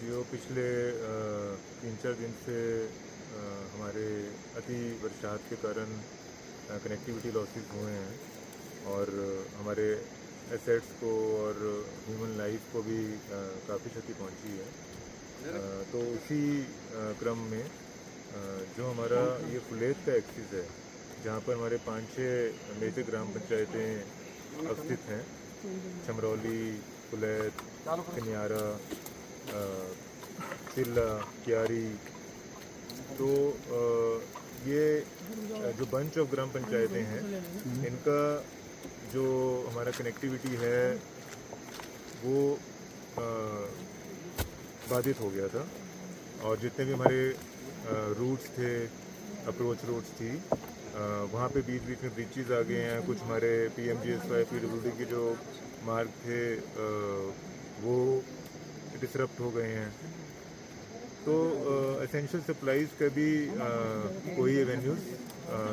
जो पिछले 3-4 दिन से हमारे अति बरसात के कारण कनेक्टिविटी लॉसेस हुए हैं और हमारे एसेट्स को और ह्यूमन लाइफ को भी काफ़ी क्षति पहुंची है। तो उसी क्रम में जो हमारा ये फुलेत का एक्सिस है, जहाँ पर हमारे 5-6 मेजर ग्राम पंचायतें अवस्थित हैं, चमरौली, फुलेत, कन्यारा, चिल्ला, क्यारी। तो ये जो बंच ऑफ ग्राम पंचायतें हैं, इनका जो हमारा कनेक्टिविटी है वो बाधित हो गया था और जितने भी हमारे रूट्स थे, अप्रोच रूट्स थी, वहाँ पे बीच बीच में ब्रिजेस आ गए हैं। कुछ हमारे PMGSY PWD के जो मार्ग थे वो डिसरप्ट हो गए हैं। तो एसेंशियल सप्लाईज़ का भी कोई एवेन्यूज़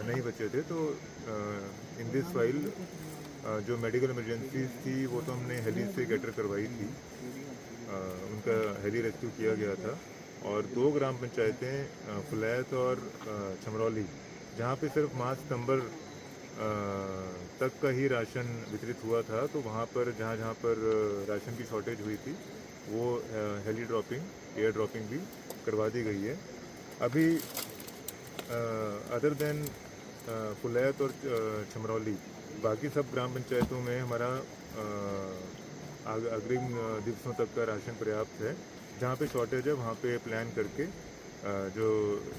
नहीं बचे थे। तो इन दिस वाइल जो मेडिकल इमरजेंसीज थी वो तो हमने हेली से गटर करवाई थी, उनका हेली रेस्क्यू किया गया था। और 2 ग्राम पंचायतें फुलैत और चमरौली, जहाँ पे सिर्फ मार्च सितंबर तक का ही राशन वितरित हुआ था, तो वहाँ पर जहाँ पर राशन की शॉर्टेज हुई थी वो हेली ड्रॉपिंग, एयर ड्रॉपिंग भी करवा दी गई है। अभी अदर देन फुलैत और चमरौली, बाकी सब ग्राम पंचायतों में हमारा अग्रिम दिवसों तक का राशन पर्याप्त है। जहाँ पे शॉर्टेज है वहाँ पे प्लान करके जो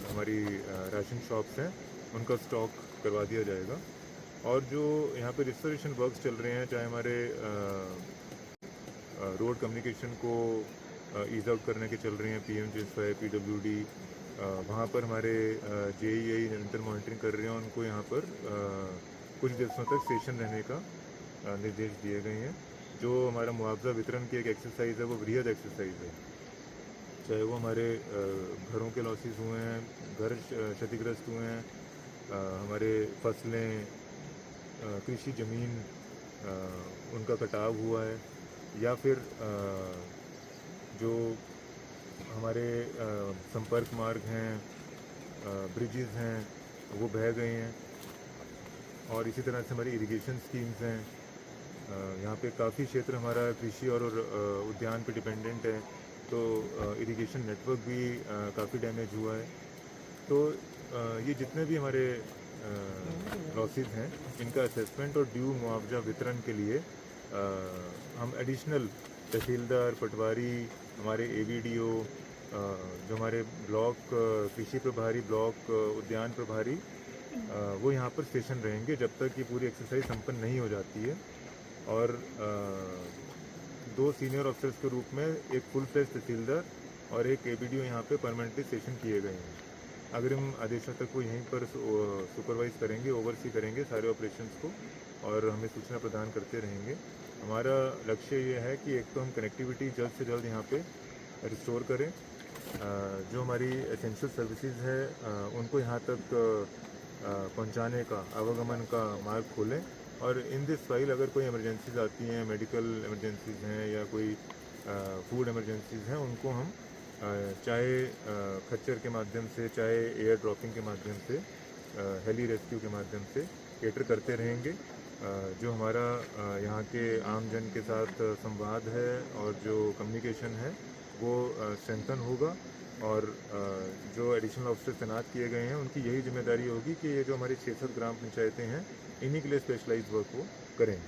हमारी राशन शॉप्स हैं उनका स्टॉक करवा दिया जाएगा। और जो यहाँ पे रिस्टोरेशन वर्क्स चल रहे हैं, चाहे हमारे रोड कम्युनिकेशन को ईज आउट करने के चल रहे हैं, PMGSY PWD, वहाँ पर हमारे JEI निरंतर मॉनिटरिंग कर रहे हैं। उनको यहाँ पर कुछ दिवसों तक स्टेशन रहने का निर्देश दिए गए हैं। जो हमारा मुआवजा वितरण की एक एक्सरसाइज है वो वृहद एक्सरसाइज है, चाहे वो हमारे घरों के लॉसेस हुए हैं, घर क्षतिग्रस्त हुए हैं, हमारे फसलें, कृषि ज़मीन उनका कटाव हुआ है, या फिर जो हमारे संपर्क मार्ग हैं, ब्रिजेज़ हैं, वो बह गए हैं। और इसी तरह से हमारी इरिगेशन स्कीम्स हैं। यहाँ पे काफ़ी क्षेत्र हमारा कृषि और उद्यान पे डिपेंडेंट है, तो इरिगेशन नेटवर्क भी काफ़ी डैमेज हुआ है। तो ये जितने भी हमारे लॉसेस हैं, इनका असेसमेंट और ड्यू मुआवजा वितरण के लिए हम एडिशनल तहसीलदार, पटवारी, हमारे ABDO, जो हमारे ब्लॉक कृषि प्रभारी, ब्लॉक उद्यान प्रभारी, वो यहाँ पर स्टेशन रहेंगे जब तक ये पूरी एक्सरसाइज संपन्न नहीं हो जाती है। और 2 सीनियर ऑफिसर्स के रूप में एक फुल फ्लेज तहसीलदार और एक ABDO यहाँ पे परमानेंटली स्टेशन किए गए हैं। अग्रिम आदेशों तक वो यहीं पर सुपरवाइज करेंगे, ओवरसी करेंगे सारे ऑपरेशंस को और हमें सूचना प्रदान करते रहेंगे। हमारा लक्ष्य ये है कि एक तो हम कनेक्टिविटी जल्द से जल्द यहाँ पे रिस्टोर करें, जो हमारी एसेंशियल सर्विसेज है उनको यहाँ तक पहुँचाने का, आवागमन का मार्ग खोलें। और इन दिस फाइल अगर कोई इमरजेंसीज आती हैं, मेडिकल इमरजेंसीज हैं या कोई फूड इमरजेंसीज हैं, उनको हम चाहे खच्चर के माध्यम से, चाहे एयर ड्रॉपिंग के माध्यम से, हेली रेस्क्यू के माध्यम से कैटर करते रहेंगे। जो हमारा यहाँ के आम जन के साथ संवाद है और जो कम्युनिकेशन है वो स्ट्रेंथन होगा। और जो एडिशनल ऑफिसर्स तैनात किए गए हैं उनकी यही जिम्मेदारी होगी कि ये जो हमारी 6-7 ग्राम पंचायतें हैं, इन्हीं के लिए स्पेशलाइज्ड वर्क वो करें।